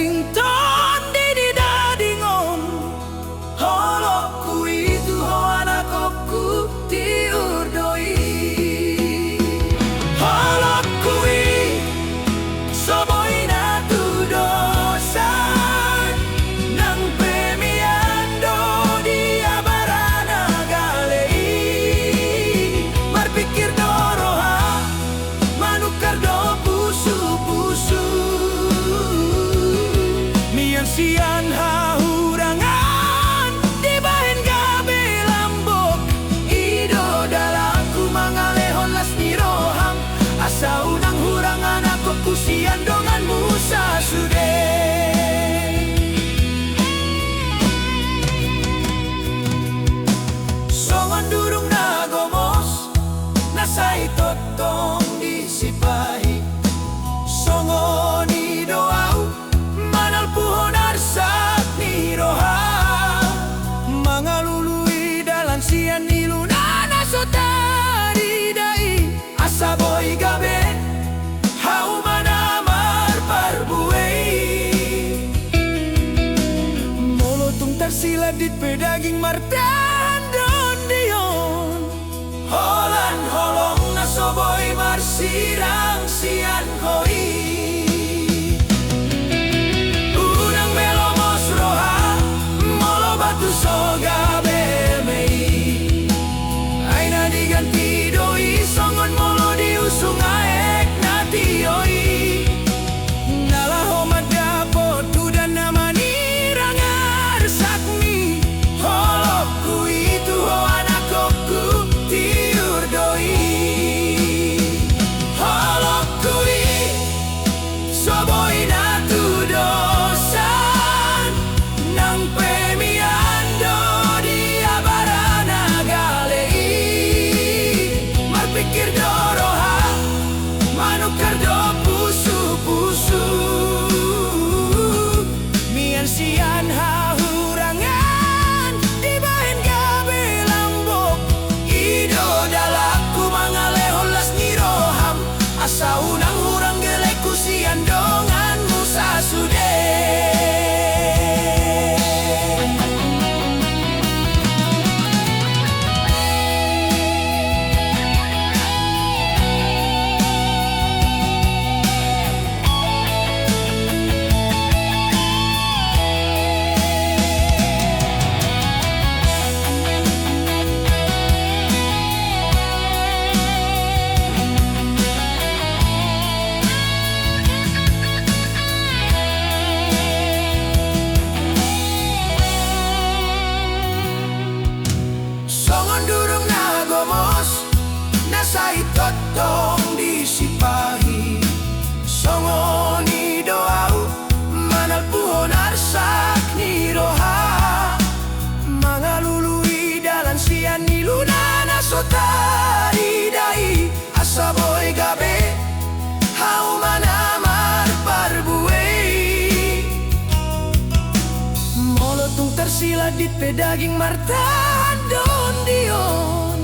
tington di dadingon. Holok ku itu ho anakku tiurdoi. Holok ku soboy na tu dosan nang premiando dia barana galei. Marpikir doroha manukar do pusu-pusu. Mian sian hahurangan di bahen gabe lambok. Ido dalaku mangalehon las niroham. Asa unang hurangan aku kusian dongan musa sude. Songon durung nagomos nasai totong disipahi. Songon idoau manal puhon arsak niroha. Mangalului dalan sian ilunana sotari dai. Asa boy gabe hau manamar parbuei. Molotung tersiladit pedaging martan don dion. Holan holong nasoboy marsirang sian hoi. Unang melomos roha molo batu soga belmei. Aina diganti doi songon molo diusung aek natioi. Nalaho madapo tudan namani rangar sakmi. Holokku itu ho anakku tiurdoi. Holokku soboy na tu dosan nang premiando dia barana galei. Marpikir doroha manukar do pusu-pusu. Mian sian hahurangan di bahen gabe lambok. Ido dalaku mangalehon las niroham. Asa unang hurang geleku sian dongan musa sude. Songon durung nagomos nasai totong disipahi. Songon idoau manal puhon arsak niroha. Mangalului dalan sian nilunana sotari dai. Asa boy gabe hau manamar parbuei. Molotung tersiladit pedaging martan don dion.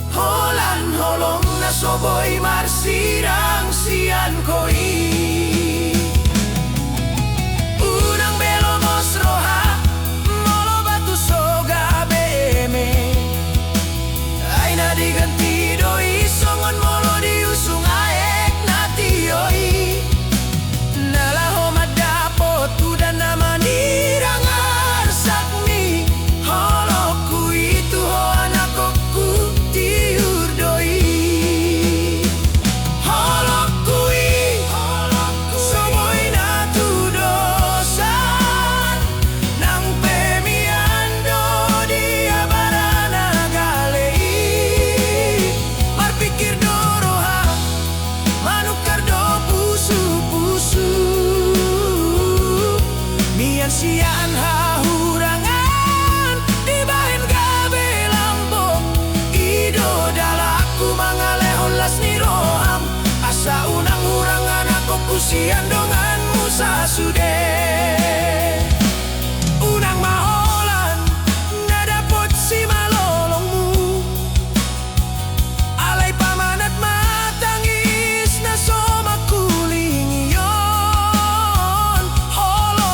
Holan holong nasoboy marsirang sian koi. Unang belomos roha molo batu soga beme. Aina diganti doi songon molo diusung aek natioi. Nalaho madapo tudan namani rangar sakmi. Holokku itu ho anakku tiurdoi. Holokku soboy na tu dosan nang premiando dia barana galei. Marpikir doroha manukar do pusu-pusu. Mian sian hahurangan di bahen gabe lambok. Ido dalaku mangalehon las niroham. Asa unang hurangan aku kusian dongan musa sude. Unang maholan nadapot si malolongmu. Alay pamanat matangis na somakulingiyon. Holo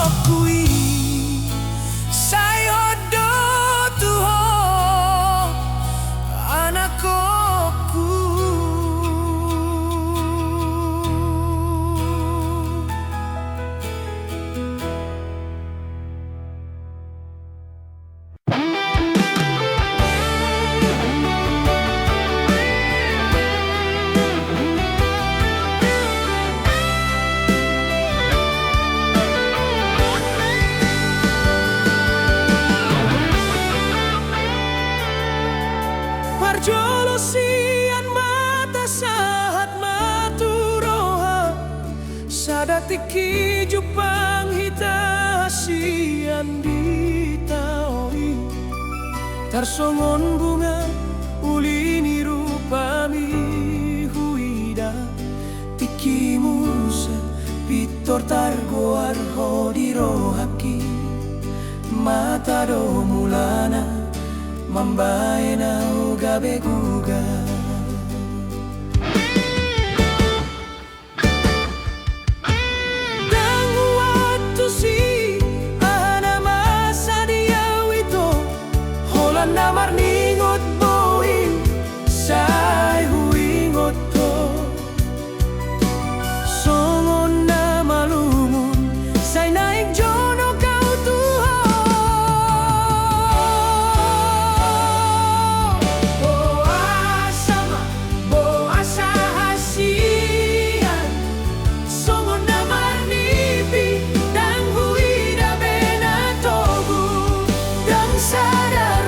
Sadatiki jupang hita hasian di taoi tarsongon bunga ulini rupami huida tiki musa pitor targoar hodiro haki mata do mulana mambaena ugabe guga. Namar ningot boin say huingot to songon na malumun say naik jono kau tuho boa sama boa sahasian songon namar nipi dang huida bena togu dang sadar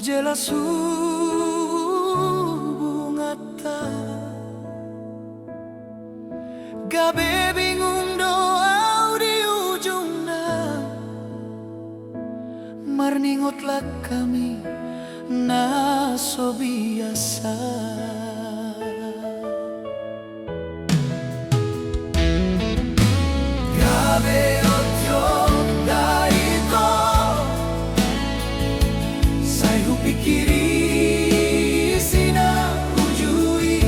jela subungata gabe bingung doa di ujungna marningotlah kami na so biasa gabe otyo daito sayu pikiri sina ujui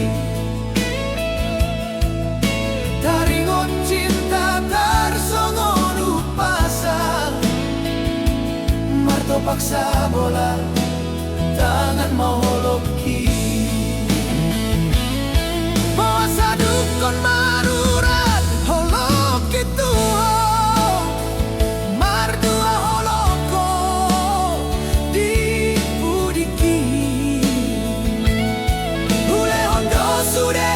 taringot cinta tarsongon upasa marto paksa bola tangan mau holoki bawa sadukon marurat holoki tuho mardua holoko di budiki ule hondo sude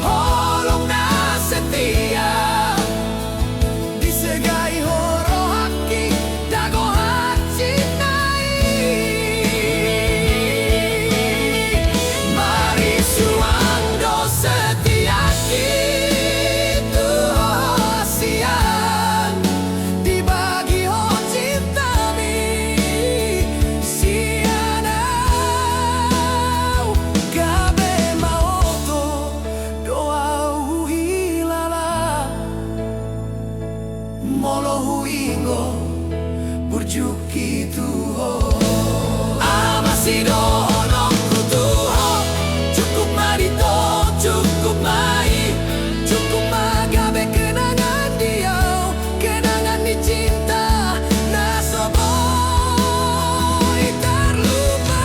holong na setia disegai horo haki dago hachi molo huingo burjuki tuho amasido honongku tuho cukup marito cukup mai cukup magabe kenangan diau kenangan di cinta nasoboy terlupa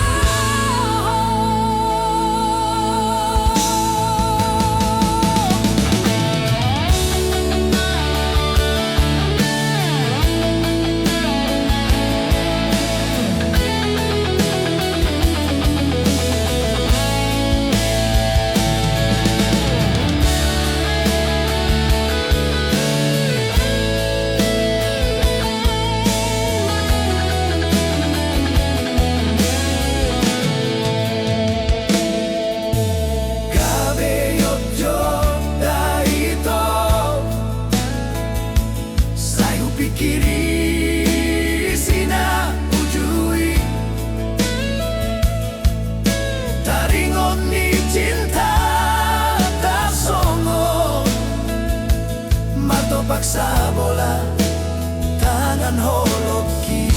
pikiri sina ujui taringon ni cinta tak songo mato paksa bola tangan holoki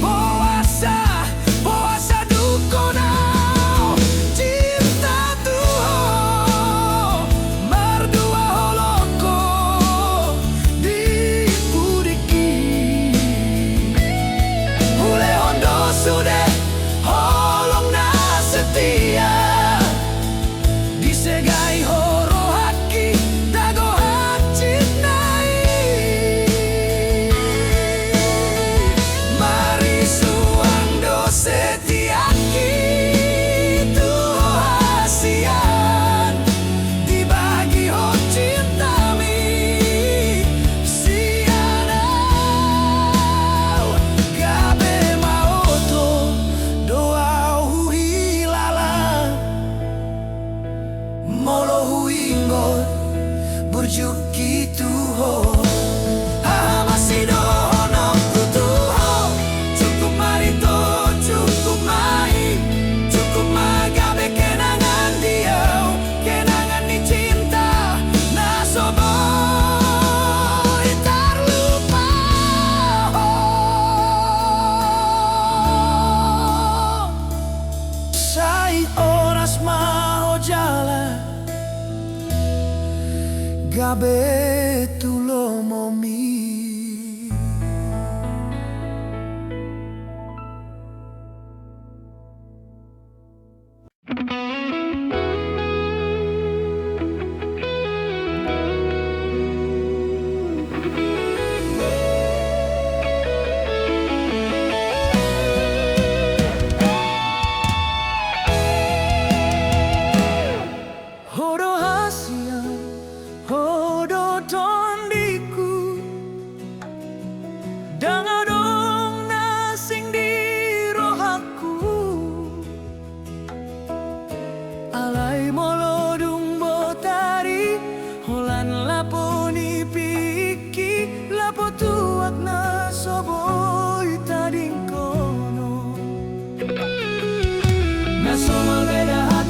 puasa puasa dukonau cinta tuho mardua holoko di budiki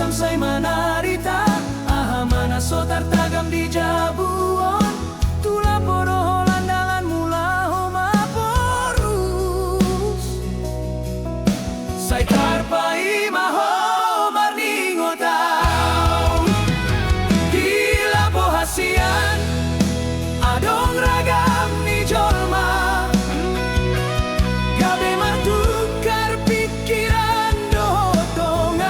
ragam say manarita, aha mana sotar tagam di jabuon, tula poro landangan mula homa porus. Say tarpai maho marningotau, di lapo hasian, adong ragam ni jolma. Gabe martukar pikiran dotongan,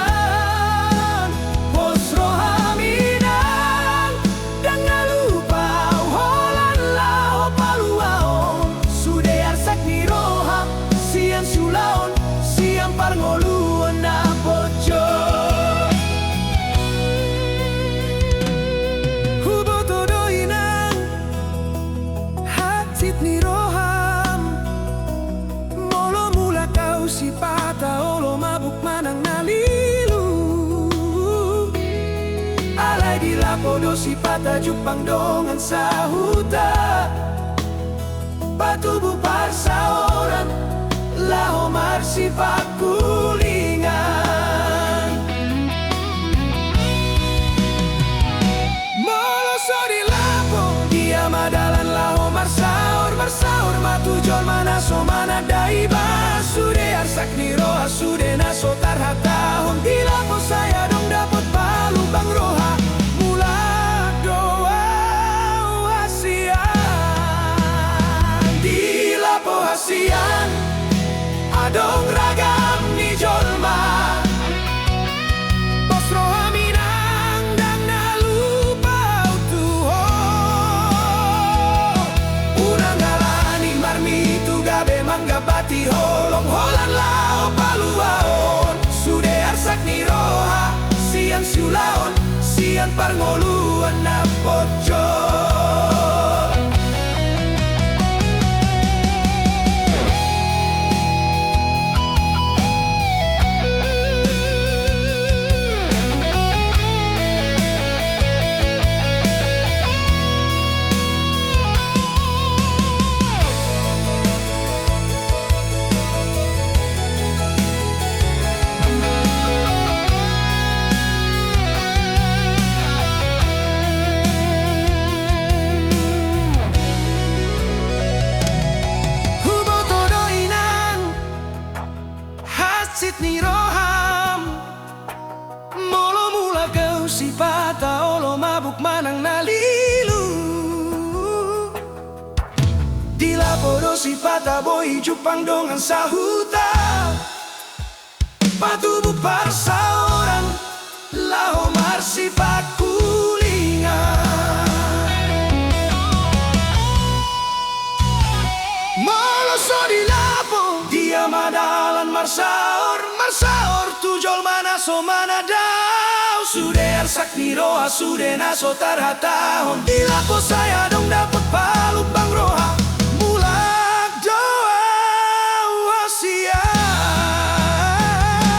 pos rohaminan, dan ngalupa holan lao paluaon. Sude arsak ni roha, siang sulaon, siang parngoluan na bojo. Hubo todo inang, hatit ni roham, molo mula kau si pata olo mabuk manang nalilu. Alay di lapodo si pata jupang dongan sahuta, patubu parsaoran, laho marsi pakulingan. Molo so di lapo, dia madalan laho marsaor, marsaor matujol mana so mana daiba. Sude arsak ni roha, sude naso tarhatahon, di lapo saya dong dapat palu bang roha. Mula doa hasian, di lapo hasian, adong ragam ni jolma. Pos roha minang dang nalupa utuho, unang ngalani marmi tu gabe manggabati holong holan lao paluaon. Sude arsak ni roha, siang siulaon, siang parngoluan na pojo. Sit ni roham, molo mula kau si pata olo mabuk manang nalilu. Di lapodo si pata boy jupang dongan sahuta, patubu parsa orang, laho marsi pakulingan. Molo so di lapo, dia madalan marsaor, marsaor tujol mana so mana dau. Sude arsak ni roha, sude naso tarhatahon, di lapo saya dong dapat palu bang roha. Mulak doa hasian,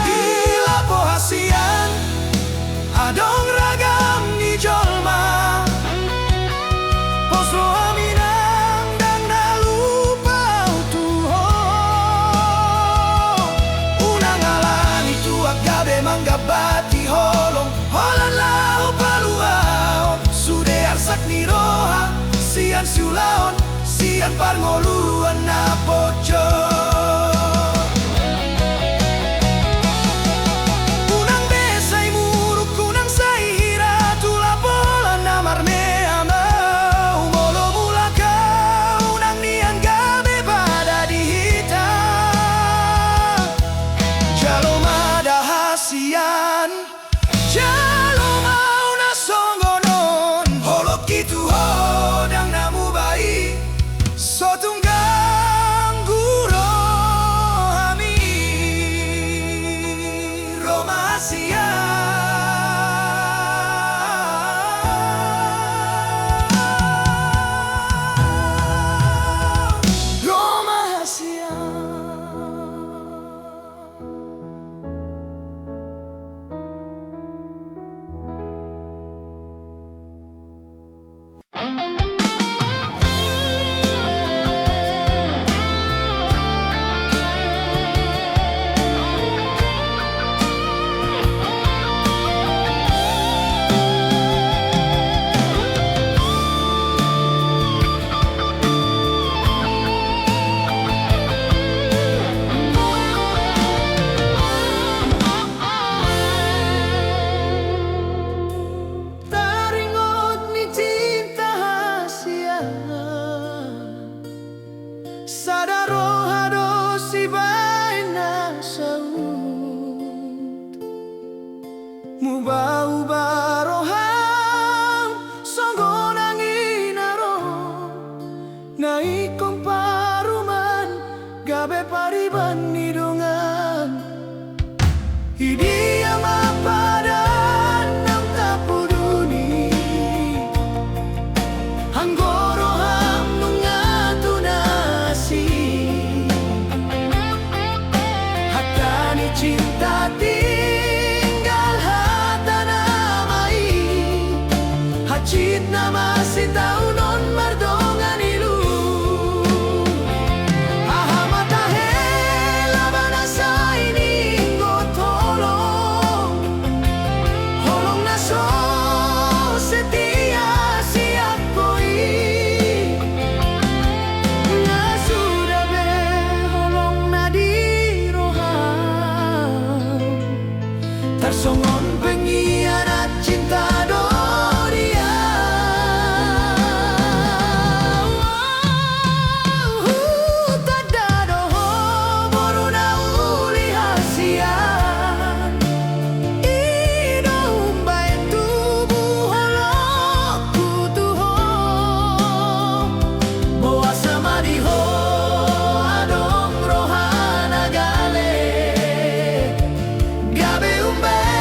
di lapo hasian, adong ragam ni jolma. Pos roha minang dan nalupa utuho, unang alani tuak gabe manggabati holong holan lao paluaon. Sude arsak ni roha, sian siulaon, sian parngoluan na pojo. Unang besay muruk, unang say hira, tula pola na marmea mau. Molo mula kau, unang niang gabe pada dihita. Jalo mada hasian, jalo mau na songgonon, holok gitu hodang namu bayi, so tunggang guro. pada rohado si baina saud Mubah-ubah roham songgonang inaro Naikong paruman gabe pariban nidungan Hidia mapadan ng tapuduni Hanggoroham nung atunasi Hatta ni cinta tinggal hata namai Hacit nama si taunon mardongan ilu Songon pengkhianat cinta Doria Tada doho boruna uli hasian Ido umbain tubuh holok kutuho Boa sama diho adong rohana gale Gabe umbain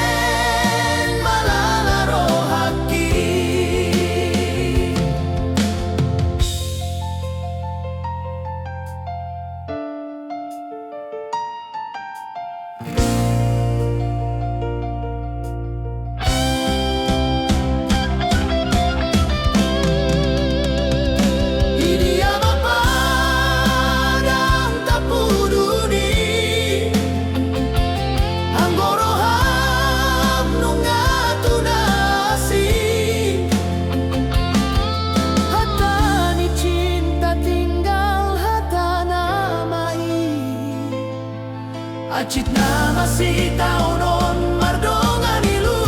Acit nama si taunon mardongan ilu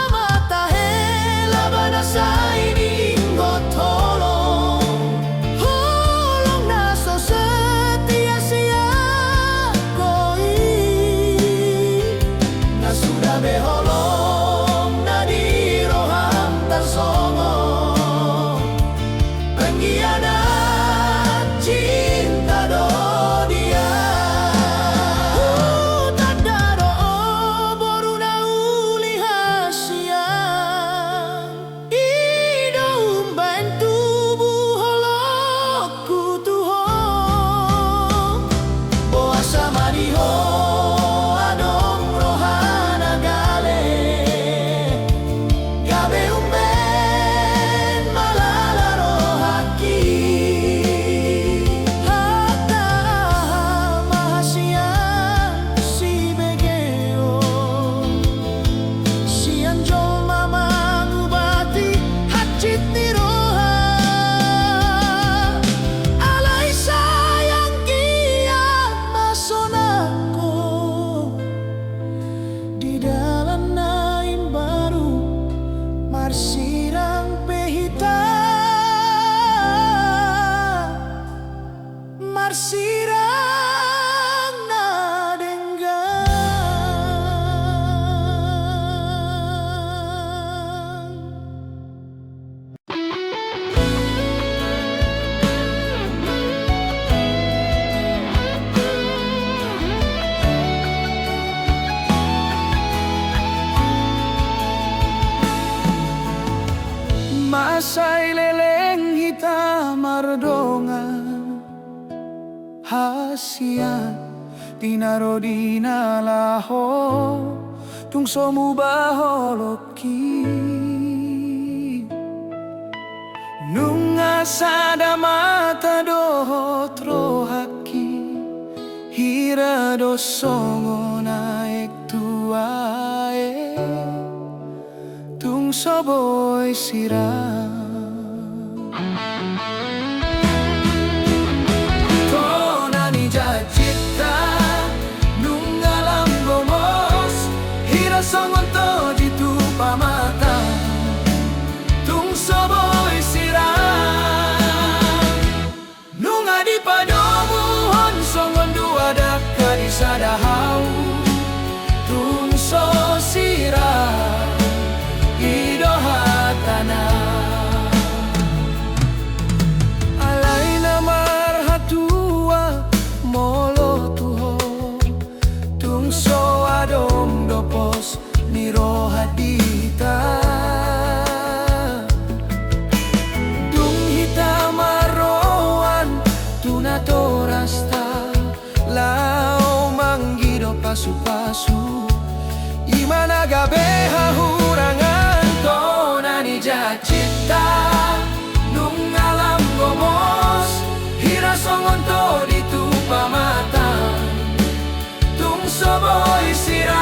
Mata hela banasa ini gotolong Holong naso setia sia koi Nasuda beholong nadi roham tarsongo Pengkhianat cinta Doria Tada doho boruna uli hasian Ido umbain tubuh holok kutuho Boa sama diho adong rohana gale Gabe umben malala rohaki Hatta mahasian si begeo Si anjol mama ngubati hacit ni roha Alay sayang kiat masonako Di dalam naim baru marsirang pehita Marsirang nadenggang Masay leleng hitam mardongan Hasian tinaro dinalaho Tungso mubaholoki Nunga sada mata doho trohaki Hira dosongo naik tuae Tungso boy siram Tonani jajita nungalam gomos Hira songon to jitu pamata Tungso pasu-pasu Imana gabe hahurangan Tonani jacita Nung alam gomos Hira songon to ditupa mata Tung soboy sirang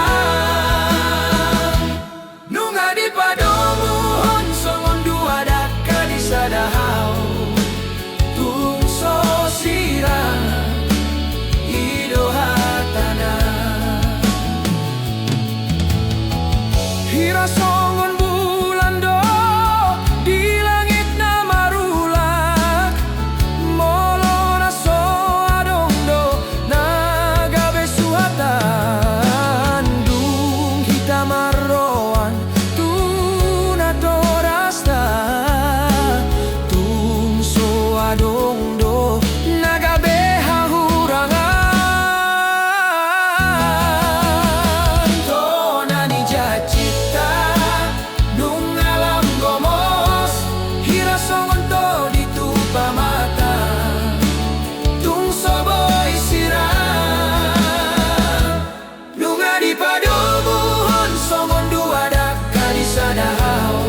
Nung adi padomuhon songon dua daka di sadahau Tung so sirang Ido hatana Hira songon bulan do di langit na marulak Molo na so adong do nagabe suhatan Dung hitam arroan tuna torasta Tung so adong do nagabe hahurangan Tonani jacita Nung alam gomos Hira songon to ditupa mata Tung soboy sirang Nung adi padomuhon songon dua daka di sadahau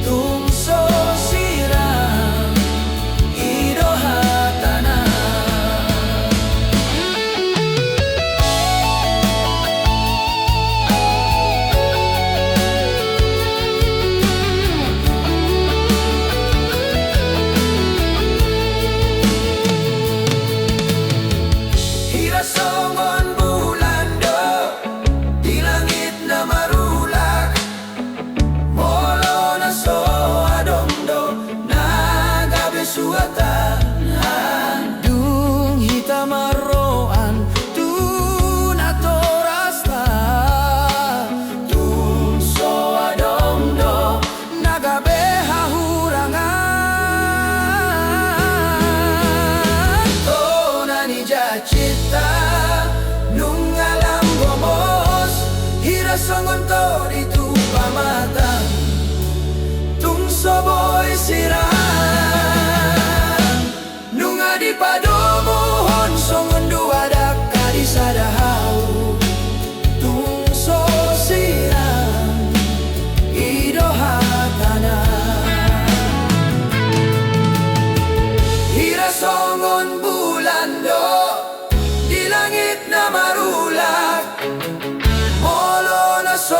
Tung so sirang Ido hatana Hira songon bulan do di langit na marulak Molo na so adong do nagabe suatan Dung hitam arroan tuna torasta Tung so adong do nagabe hahurangan Tonani jacita Nung alam gomos Hira songon to ditupa mata Tung soboy sirang Nung adi padomuhon songon dua daka di sadahau Tung so sirang Ido hatana Hira songon bulan do di langit na marulak Molo na so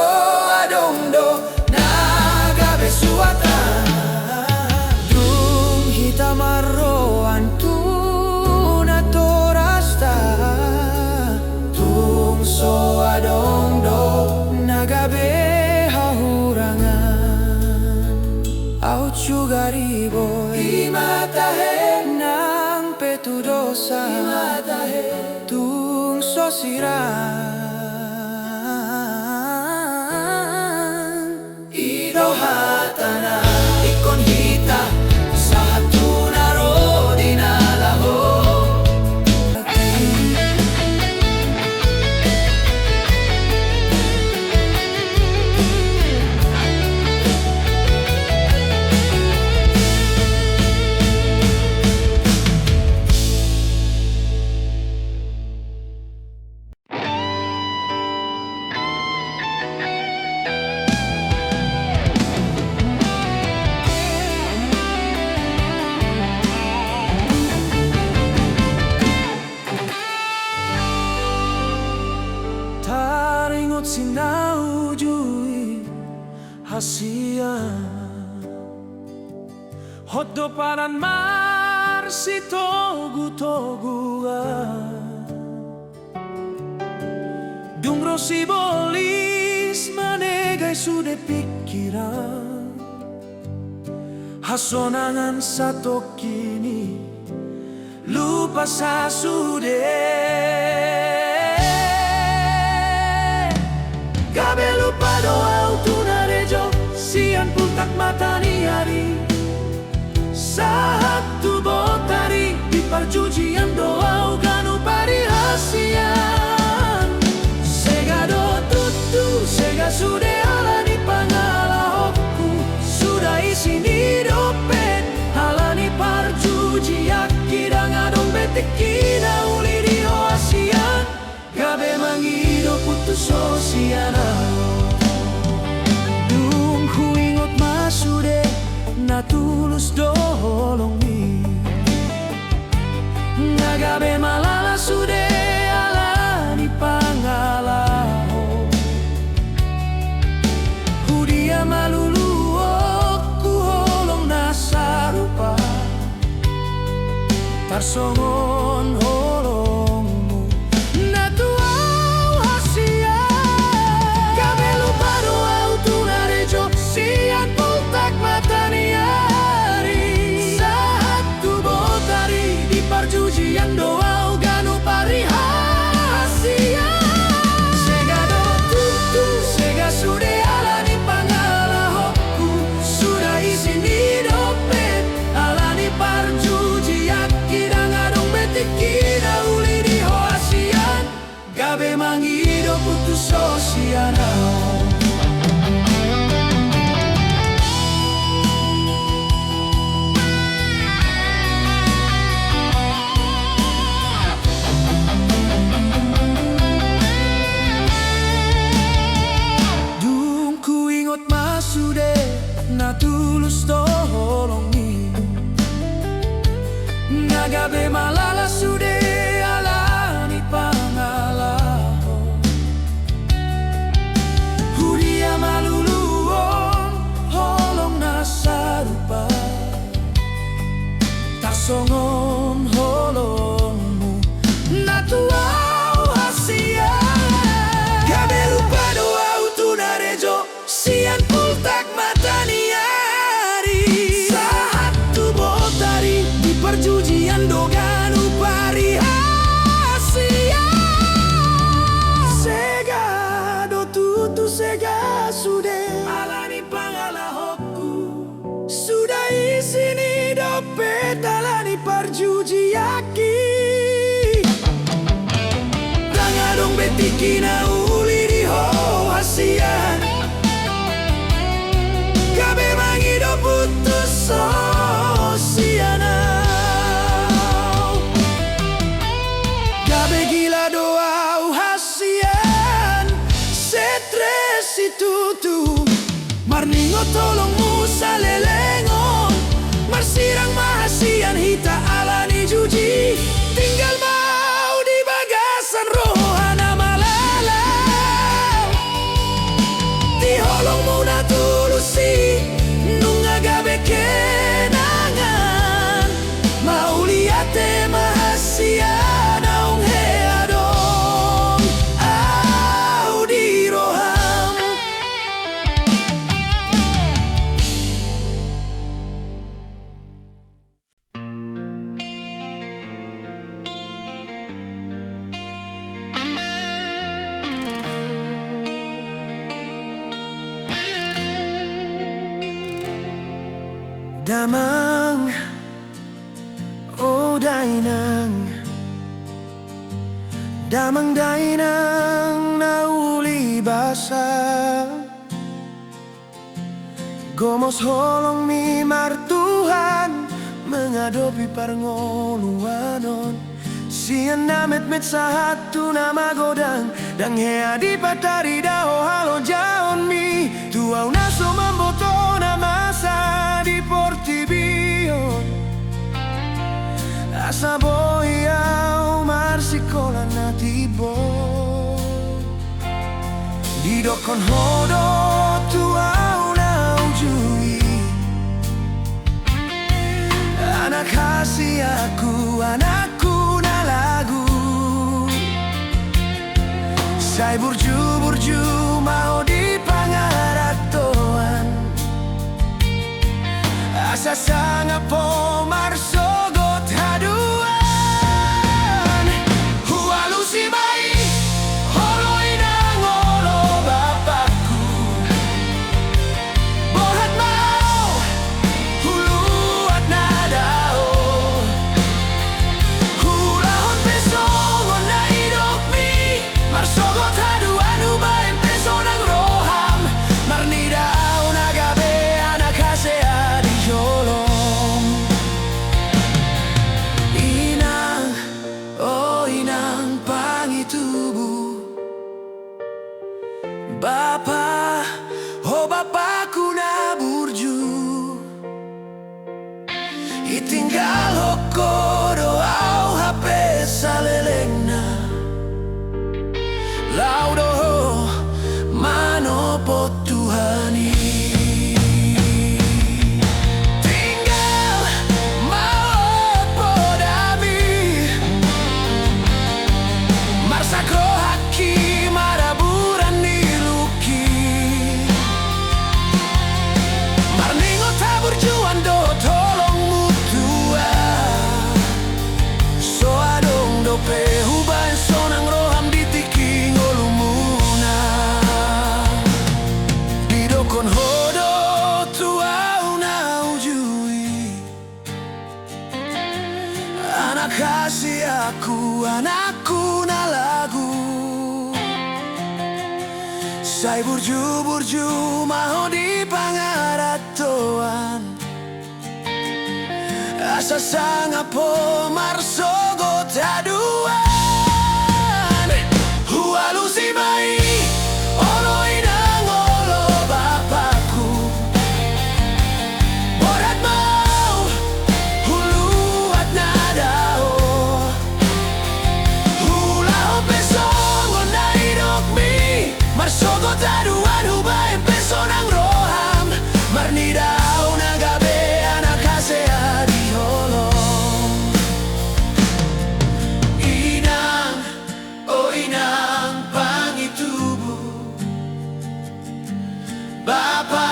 adong do nagabe suatan Dung hitam arroan tuna torasta Tung so adong do nagabe hahurangan Au chugariboy imatahe nang petudosa imatahe tung so sirang Ido hatana ikon hita sa hatuna ro dinalaho Taringot sinaujui hasia Hoddo paran marsi togu-togua Dungro si bolis manegai sude pikiran Hasonangan satu kini lupa sa sude Gabe lupa doa utuna rejo Sian puntak mata ni hari Saat tu botari Di perjujian doa uganu parihasian Sega do tutu Sega sude alani pangalahokku Sudah isi ni dopet Alani parjuji Akidang adong betekina uli di oasian Gabe mangi tulus dolongi ngagabe malala sude alani pangalaho hudia malulu ku holong nasarupa tarsongon holongmu natuau hasia gabe lupa doau tunarejo sian pultak mataniari saat tu botari di parjujian doau ganu parihasia sega do tutu sega sude alani pangalahoku sudah isini dopet alani parjujiak kidang adong betik kida uli di hoasian gabe mangido putus sosianao. Sude na tulus dolongi ngagabe malala sude alani pangalaho hudia maluluon holong nasarupa tarsongon holongmu natuau hasia gabe lupa doau tunarejo sian pultak mataniari saat tu botari di perjujian doganu parihasia sega do tutu sega sude alani pangalahoku sudah isini dopet alani parjujiaki tangadong betikina uli di hoasian gabe mangido putus sosianau gabe gila doau hasian setresitutu marningo tolongmu salelengo marsirang mahasian hita alani juji tinggal mau di bagasan rohana malalau di holongmu na tulusi nunga gabe kenangan mauliate mahasia naung headong au di roham damang oh dainang damang dainang nauli basa gomos holong mi martuhan mengadopi parngoluanon sian namet met sahatu nama godang dang hea di patari daho halo jaon mi tuau naso mamboto namasa di portibion asa boiau marsikola natibo di dokon hodo tuau naujui anak kasih aku anakku na lagu say burju-burju mau di pangaratoan asa sanga po marsogot haduan hualu si mai holoi nang olo bapakku bohat mau huluat nadao hulahon pesongon na idok mi marsogot haduan ubain peso nang roham marnidao nagabe anak hasea di jolong Itinggal hoko doau hape salelengna laudo manopo Tuhani. Tinggal maot podami marsakro haki maraburan niluki marningo tabur juan do tolong mutua so adong do pehuban sonang roham ditiki ngolumuna didokon hodo tuau na ujui anak kasih aku anakku na lagu say burju-burju maho di pangaratoan asa sangapo marsogo taduan hualu si mai olo inang olo bapakku borat mau huluat nadao hulao pesongo na idokmi marsogo taduan hubae pesonang roham marnidao nagabe anak kasea di holong inang oh inang pangitubu bapa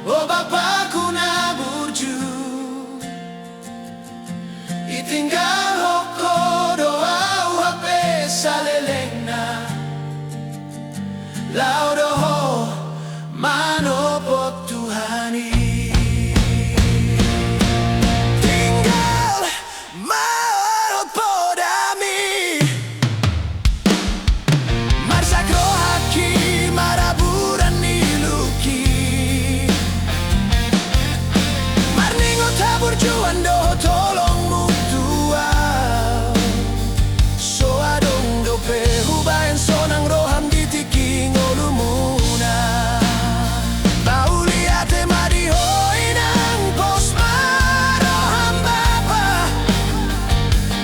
oh bapakku na burju itinggal hoko doau hape salelengna laudo manopo Tuhani. Tinggal maot podami marsakro haki maraburan niluki marningo tabur juan do tolong mutua so adong do pehubaen sonang roham ditiki ngolumuna bauliate madiho inang pos maroham bapa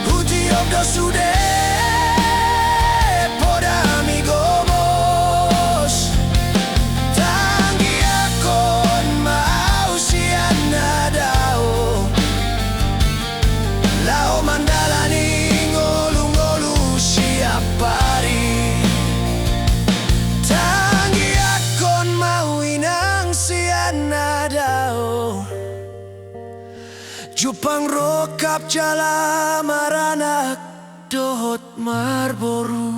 huti obdo sude podami gomos tanggi akon mau sian nadao lao mandalani ngolu-ngolu siapari tanggi akon mau inang sian nadao jupang rokap jala maranak dohot marboru.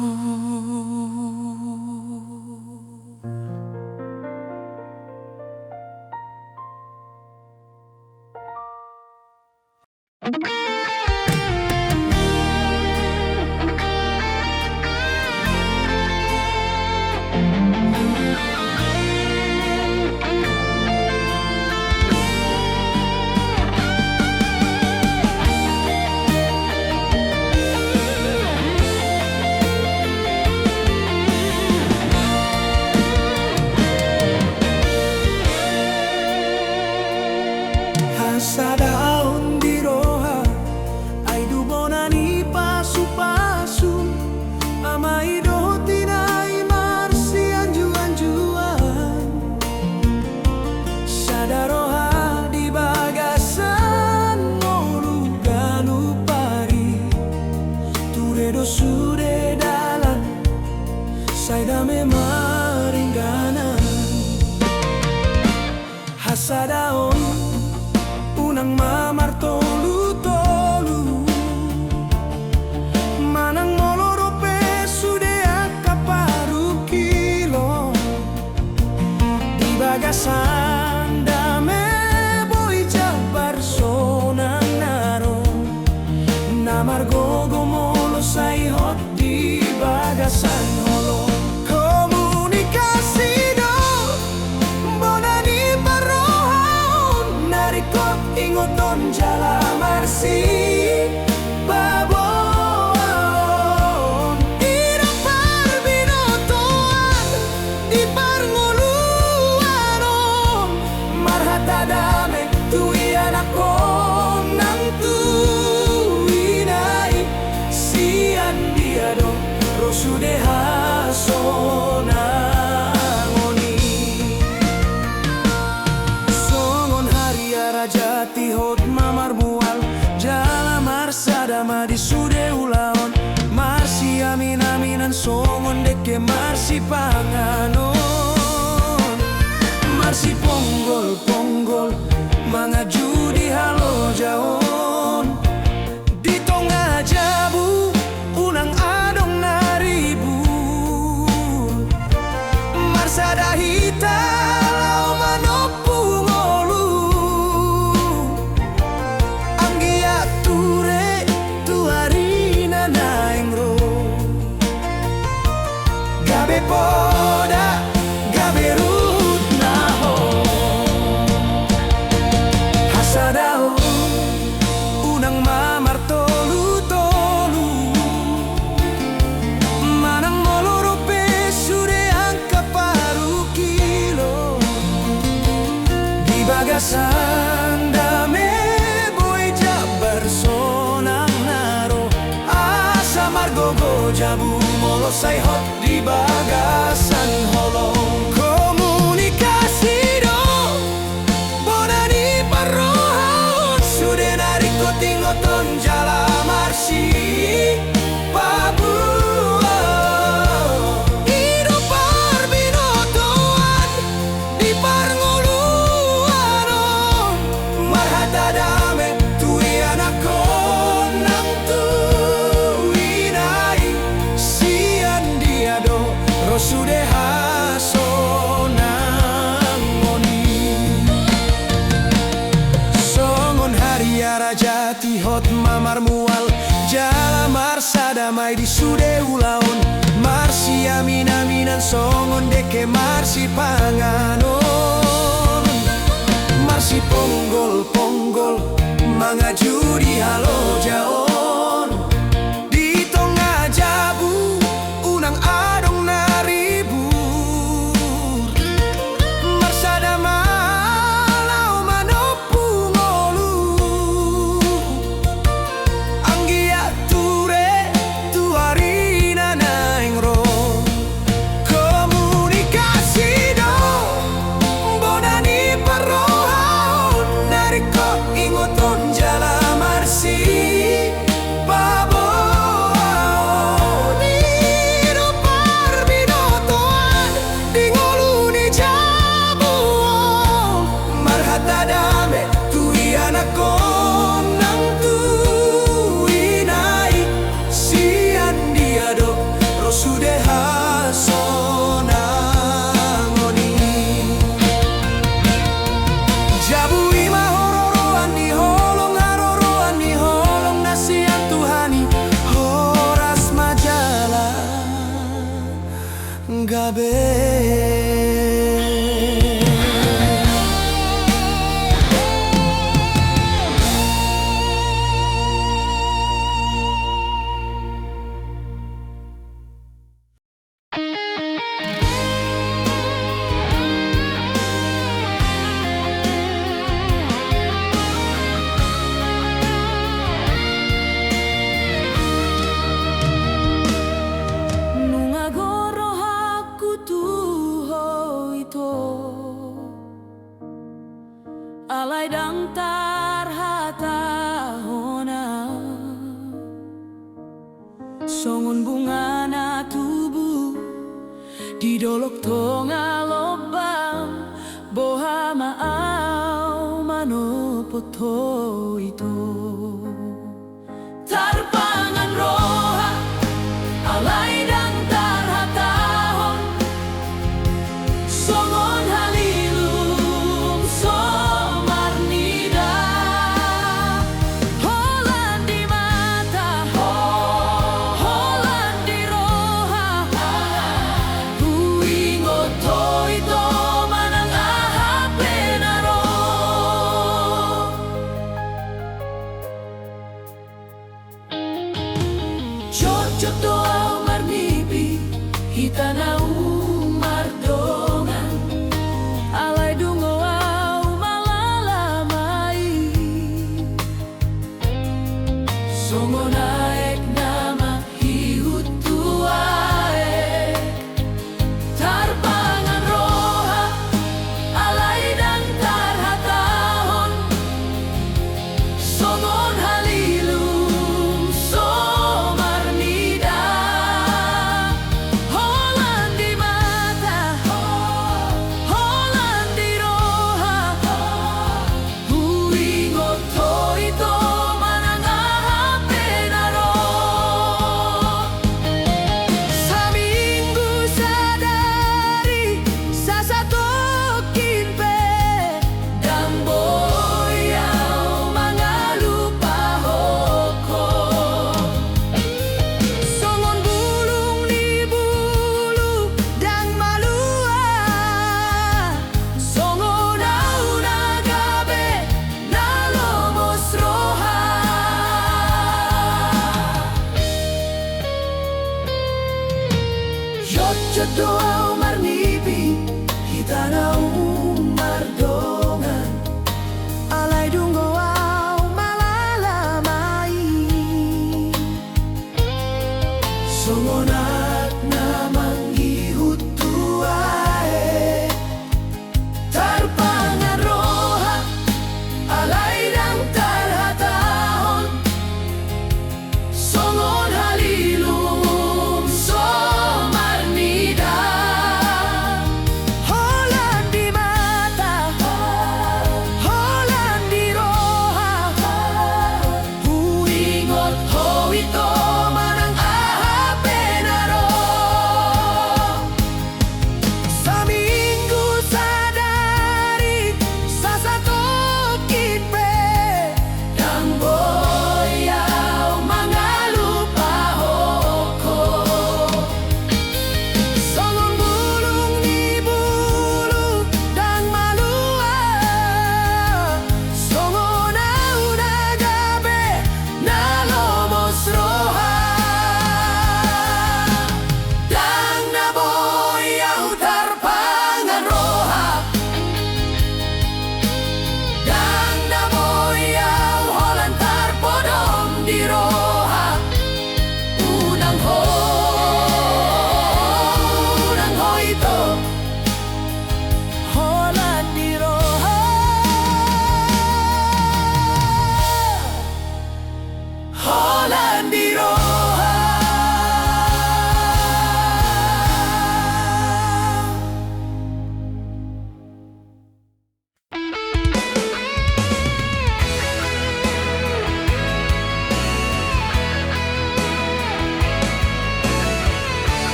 Hasadaon di roha ay dubonani pasu-pasu amai dotinai marsian juan-juan sadaroha di bagasan ngolu galupari turedo sude dalan saidame maringganan hasadaon unang mamar tolu-tolu manang molorope sude akaparu kilo di bagasan dame boy jabar sonang naro namar gogo molo say hot di bagasan holo komunikasi do bonani parohon narikot ingoton jala marsi babon ira parbinotoan di parngoluanon marhata dame tu ianakon marsi panganon. Marsi ponggol-ponggol mangaju di halo jaon. Di tongah jabu unang adong naribu. Marsada hita lau manopung olu. Anggia ture tuarina naengro. Gabe poda gabe rut naho. Hasadao unang mamar tolu-tolu. Manang moloro pe sude angka paru kilo. Di bagasan dame boy jabar sonang naro. Asa margogo jabu molosai hot di bagasan holong. Komunikasi do bonani parrohaon. Sude nariko tingoton jala marsi Papua. Ido parbinotoan di parngoluanon. Marhata dame tui anakon nang tui nai. Sian diado rosude hasonang ngoni. Songon hariara jati hot mamar mual. Jala marsa damai di sude ulaon. Marsi amin-aminan songon deke marsi panganon. Marsi ponggol-ponggol mangaju di halo jaon. Di tongah jabu unang adong naribur. Marsada malau manopung olu. Anggia ture tuarina naengro. Komunikasi do bonani parrohaon. Nariko ingoton jala marsi Paboaon. Ido parbinotoan di ngoluni jabuon. Marhata dame tui anakon nang tui nai. Sian diado rosude hasonang ngoni. Jabu ima hororoan di holong haroroan di holong nasian Tuhani. Horas majala gabe. Nungagoro haku tuho ito. Alay dang tarhata hona. Songon bunga na tubuh di dolok tonga lobang. Boha maau manopoto ito. Tarpangan roha alay dang tarhatahon. Songon halilum somarnida. Holan di mata, holan di roha. Huingot to ito manang ahape naro. Cocok doa marni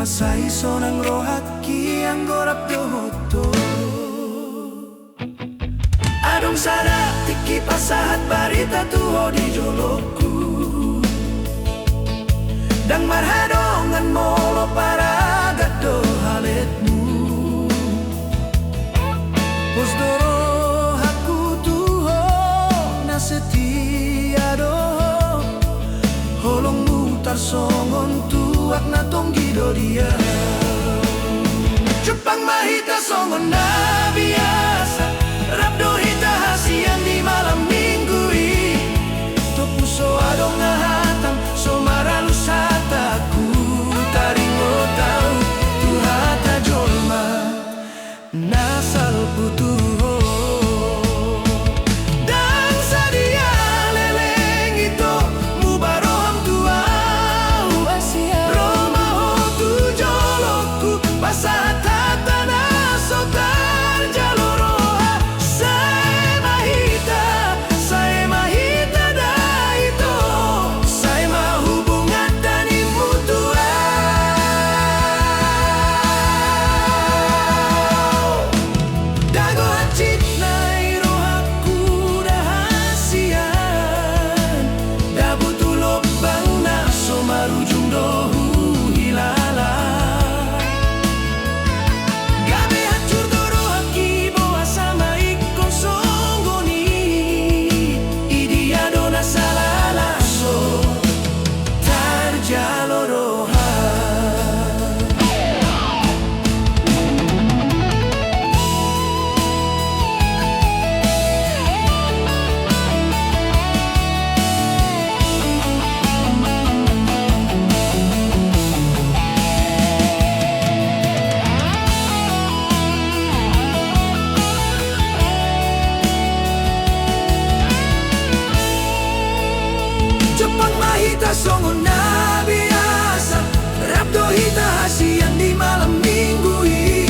masai sonang rohaki ang gorap dohoto. Adong sada tiki pasahat barita tuho di joloku. Dang marhadongan molo para gado haletmu. Posdoro aku tuho na setia doho. Holong mutar songon tuak na tonggido dia. Jepang mahita songon na biasa. Rabdo hita hasian di malam minggu i. Topuso adong ngahatang so maralus hataku. Taringo tau tuhata jolma nasal putuho. Dan sadia leleng itu mubaroham tuau. Roma ho tu jolokku pasat hatana sotar jaloroha. Saya mahita da itu. Saya mahubungan tani mutua. Dago hacit na irohaku dahasian. Dabutulog bang na somarujung dohu hilala. Gabi hancur dorohaki boa sama ikon songgoni. Idia dona salala so tarjaloroha. Jepang mahita songon na biasa. Rabdo hita hasian di malam minggu i.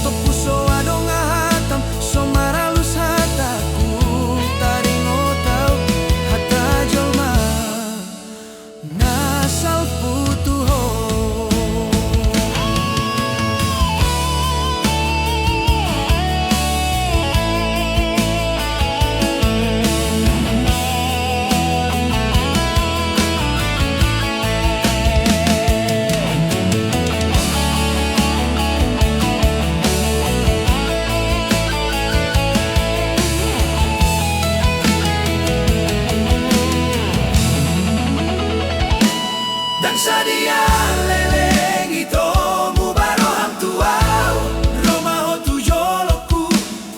Topuso adong ngahatam so maralus hataku. Taringo tau hata jolma nasal putuho. Dan sadia leleng itu mubaroham tuau. Roma ho tu joloku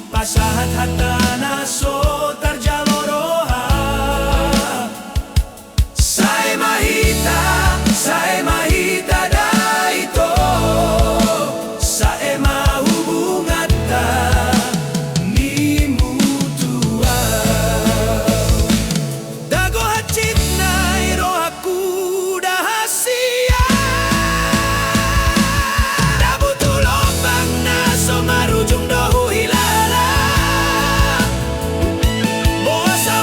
pasahat hatana so tarjaloroha. Saya mahita da itu. Saya mahubungan ni mutua. Dago hacit na irohaku dahasian. Dabutulog bang na so marujung dohu hilala. Boasa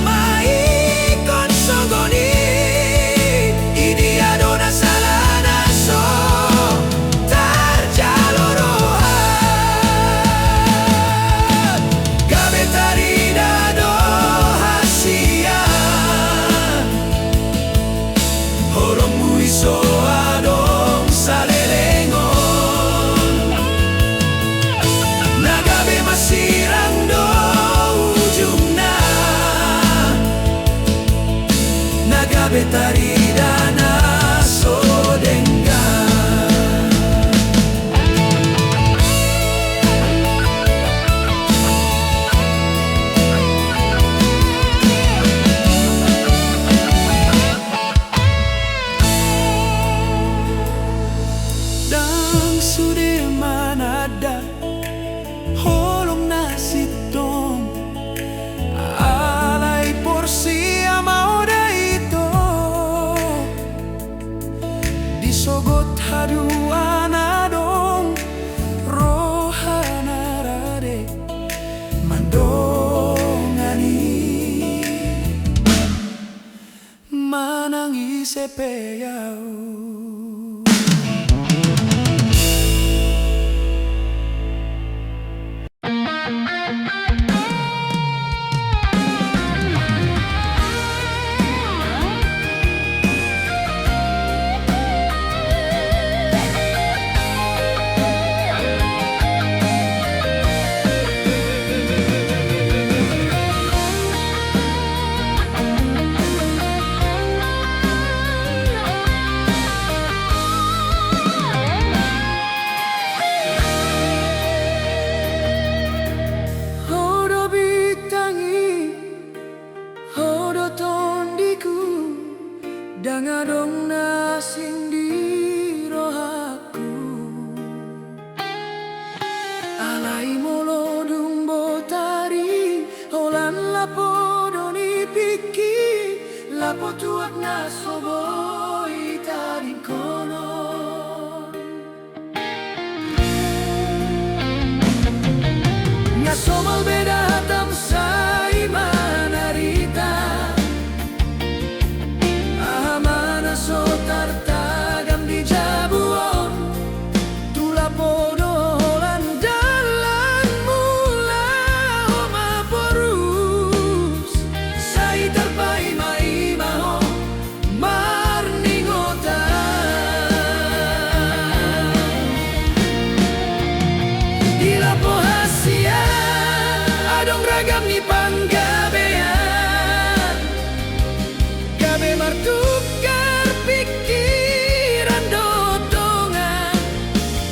maikon songgoni. Idia dona salana so tarjaloroha. Gabe tarida do hasian. Holong muiso adong salelengon. Nagabe masirang do ujungna. Nagabe tarida na so denggan. Dang sude manada holong nasitong. Alay porsi amao da ito. Disogot haduan adong rohana rade mandongani. Mana mangi sepeyau. Dangadong nasing di rohaku, alai molodung botari, holan lapo doni piki, lapo tuak nasoboi taring kono. Nasomal beda hatam sai manarita, so tartagam di jabuon, tula podolan dalan mula oma porus, sai terpai mai maho marningota. Di lapo hasia adong ragam ni panggabean, gabe martuka pikiran dotongan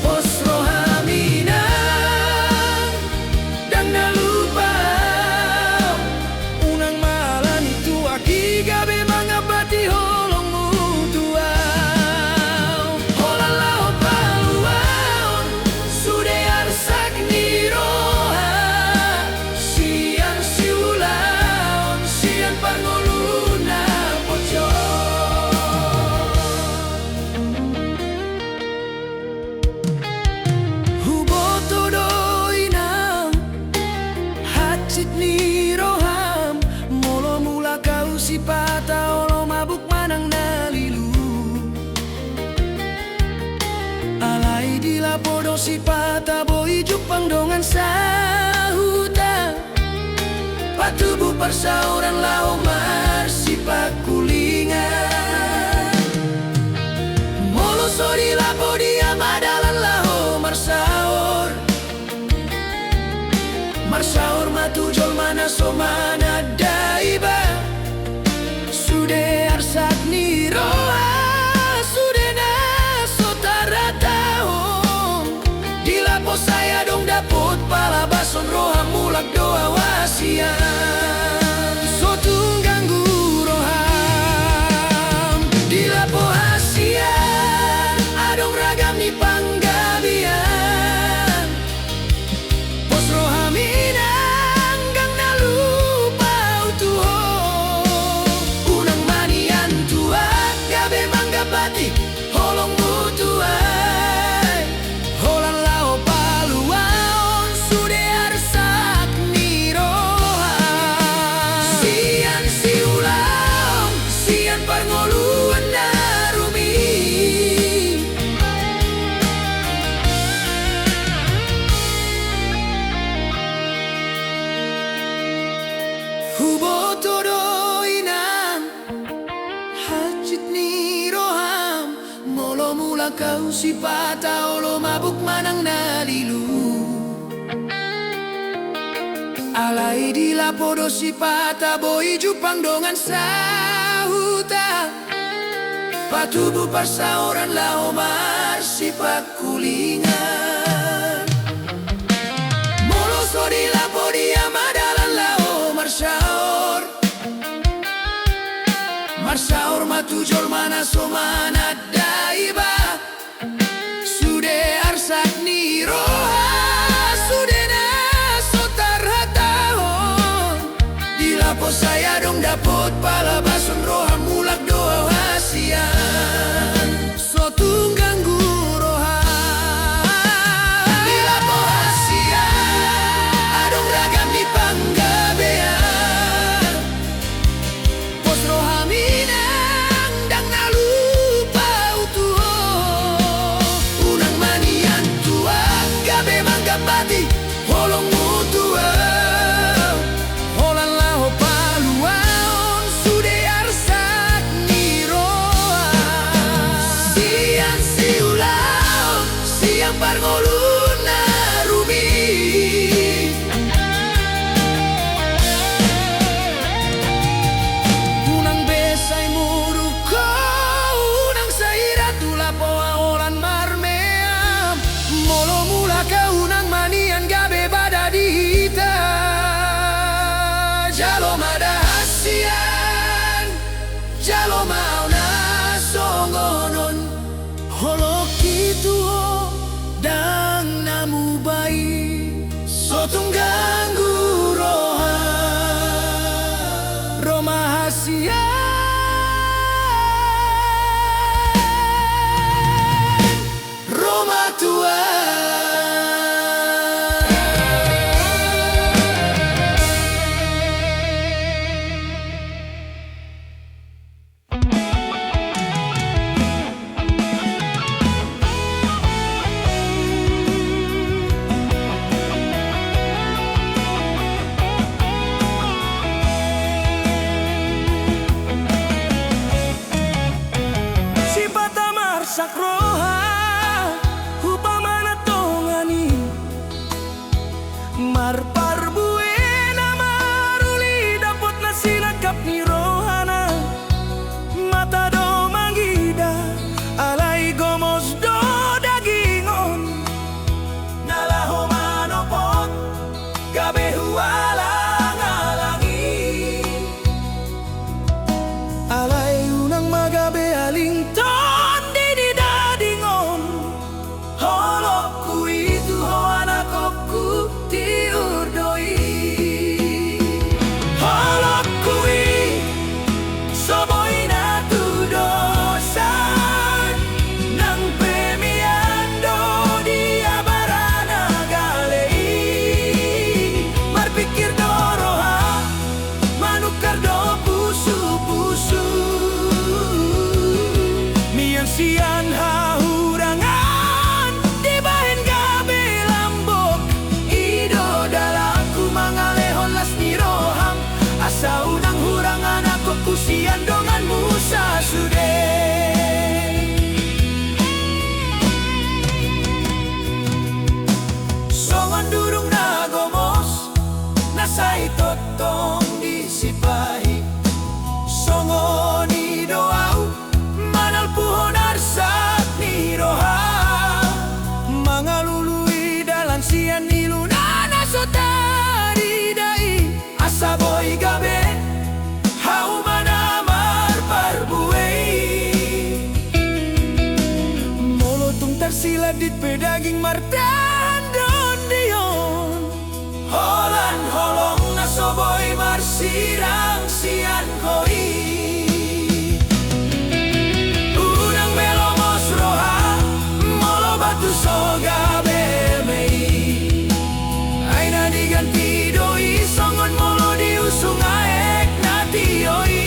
pos rohaminan dan nalupa unang malan itu aki gabe mangabati holong mutuau holalau paluaon sude arsak niroha sian siulaon sian pangoluna pocong. Ni roham molo mula kau si pata olo mabuk manang nalilu, alai di lapodo si pata boi jupang dongan sahuta, patubu persauran lau mar si pakulingan, molo sori lapo dia madalan lau marsaor, marsaor matu jol mana so mana daiba, sude arsak ni roa sude na so taratahong, di lapo saya dong dapot pala bason roha mulak doa wasian, so tungganggu roham, di lapo hasian adong ragam ni panggabian, pos rohamina holong mutuai holan lao paluaon sude arsak ni roha sian siulaong sian parngoluan narumi huboto doinang hajit ni roham molo mula kau si pata olo mabuk manang nalilu, alai di lapodo si pata boi jupang dongan sahuta, patubu persauran lau mar si pakulingan, molo so di lapo dia madalan lau marsaor, marsaor matu jol mana so mana daiba, sude arsak ni roha sude na so tarhatahon, di lapo saya dong dapot pala bason roha mulak doa hasian, so tungganggu roha, di lapo hasian adong ragam di panggabean, pos rohamina arsak roha upamana tongani marpar buena maruli dapot na sinagkap ni rohana mata do manggida alay gomos do dagingon nalaho manopot gabe huwalang alangi alay unang magabe aling ton di dadingon holok ku itu ho anakku ti urdoi holok kui soboy na tudosan nang pemiando di abarana galei marpikir doroha manukar do pusu-pusu mian sian hahurangan di bahen gabe lambok ido dalaku mangalehon las niroham asa unang hurangan aku kusian dongan musa sude songon durung nagomos nasay totong disipahi songon idoau manal puhon arsak niroha mangalului dalan sian nilunana sotari dai asaboy gabe hau manamar parbuei molotung tersiladit pedaging martan don dion holan holong nasoboy marsirang sian koi unang melomos roha molo batu soga belmei aina diganti doi songon molo diusung aek natioi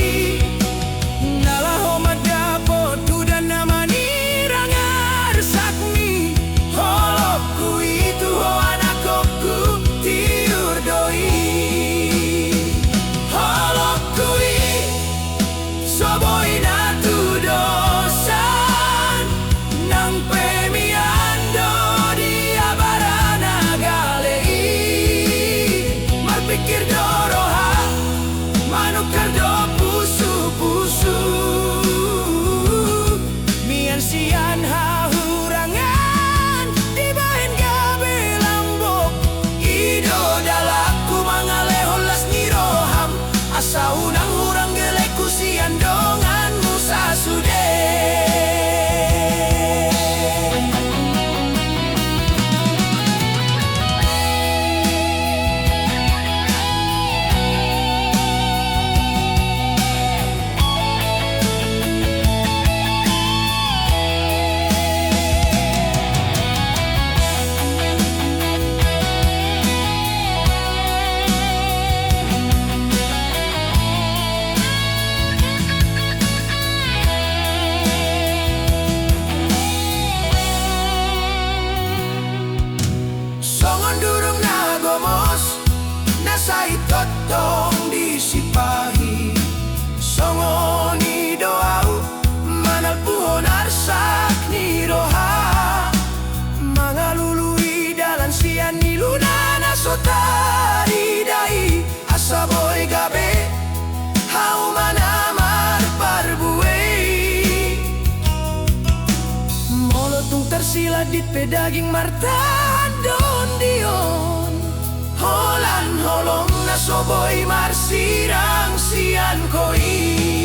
nalaho madapot udan namani rangar sakmi holokku itu ho anakku tiur doi holokku soboy na tudosan nang pemiando di abarana galei marpikir doroha manukar do pusu-pusu mian sian hahurangan di bahen gabe lambok ido dalaku mangalehon las niroham asa unang hurang geleku sian dongan musa sude songon durung nagomos nasay totong disipahi songon idoau manal puhon arsak niroha mangalului dalan sian nilunana sotari dai asaboy gabe hau manamar parbuei molotung tersiladit pedaging martan don dion holan holong nasoboy marsirang sian koi